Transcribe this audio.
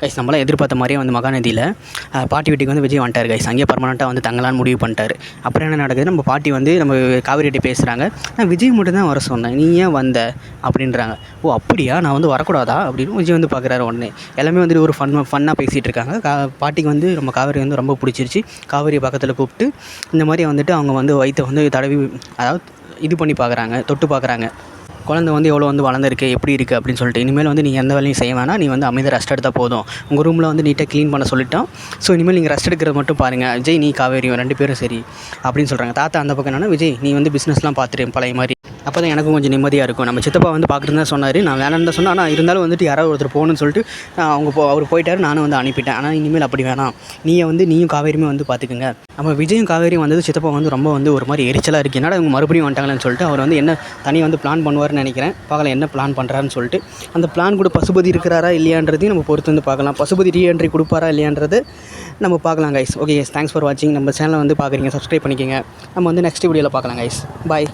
Guys நம்மளாம் எதிர்பார்த்த மாதிரியே வந்து மகாநதியில் பாட்டி வீட்டுக்கு வந்து விஜய் வந்துட்டார் கைஸ். அங்கேயே பர்மனெண்ட்டாக வந்து தங்கலான்னு முடிவு பண்ணிட்டார். அப்புறம் என்ன நடக்குது, நம்ம பாட்டி வந்து நம்ம காவேரிகிட்ட பேசுகிறாங்க. நான் விஜய் மட்டும் தான் வர சொன்னேன், நீ ஏன் வந்த அப்படின்றாங்க. ஓ அப்படியா, நான் வந்து வரக்கூடாதா அப்படின்னு விஜய் வந்து பார்க்குறாரு. உடனே எல்லாமே வந்துட்டு ஒரு ஃபன்னாக பேசிகிட்டு இருக்காங்க. பாட்டிக்கு வந்து நம்ம காவேரி வந்து ரொம்ப பிடிச்சிருச்சு. காவேரியை பக்கத்தில் கூப்பிட்டு இந்த மாதிரி வந்துட்டு அவங்க வந்து வயிற்றை வந்து தடவி, அதாவது இது பண்ணி பார்க்குறாங்க, தொட்டு பார்க்குறாங்க. குழந்தை வந்து எவ்வளோ வந்து வளர்ந்துருக்கு, எப்படி இருக்குது அப்படின்னு சொல்லிட்டு. இனிமேல் வந்து நீ எந்த வேலையும் செய்ய வேணாம், நீ வந்து அமைதியாக ரெஸ்ட் எடுத்தால் போதும். உங்கள் ரூமில் வந்து நீட்டாக க்ளீன் பண்ண சொல்லிட்டோம். ஸோ இனிமேல் நீங்கள் ரெஸ்ட் எடுக்கிறது மட்டும் பாருங்கள். விஜய், நீ காவேரி 2 பேரும் சரி அப்படின்னு சொல்கிறாங்க. தாத்தா அந்த பக்கம் என்னன்னா, விஜய் நீ வந்து பிஸ்னஸ்லாம் பார்த்துரு பழைய மாதிரி, அப்போ தான் எனக்கும் கொஞ்சம் நிம்மதியாக இருக்கும். நம்ம சித்தப்பா வந்து பார்க்குறதுன்னு தான் சொன்னார், நான் வேணான்னு தான் சொன்னேன். ஆனால் இருந்தாலும் வந்துட்டு யாராவது ஒருத்தர் போகணுன்னு சொல்லிட்டு அவர் போயிட்டார், நானும் வந்து அனுப்பிட்டேன். ஆனால் இனிமேல் அப்படி வேணாம், நீயும் காவேரியுமே வந்து பார்த்துக்குங்க. நம்ம விஜயும் காவேரியும் வந்தது சித்தப்பா வந்து ரொம்ப வந்து ஒரு மாதிரி எரிச்சலாக இருக்குது. என்னடா இவங்க மறுபடியும் வந்துட்டாங்களேன்னு சொல்லிட்டு அவர் வந்து என்ன தனியாக வந்து பிளான் பண்ணுவார்னு நினைக்கிறேன். பார்க்கலாம் என்ன பிளான் பண்ணுறாருன்னு சொல்லிட்டு. அந்த பிளான் கூட பசுபதி இருக்கிறாரா இல்லையான்றதையும் நம்ம பொறுத்து வந்து பார்க்கலாம். பசுபதி ரீஎன்ட்ரி கொடுப்பாரா இல்லையான்றது நம்ம பார்க்கலாம் guys. Okay guys, thanks for வாட்சிங். நம்ம சேனலை வந்து பார்க்குறீங்க, சப்ஸ்கிரைப் பண்ணிக்கோங்க. நம்ம வந்து நெக்ஸ்ட் வீடியோவில் பார்க்கலாம் கைஸ். பாய்.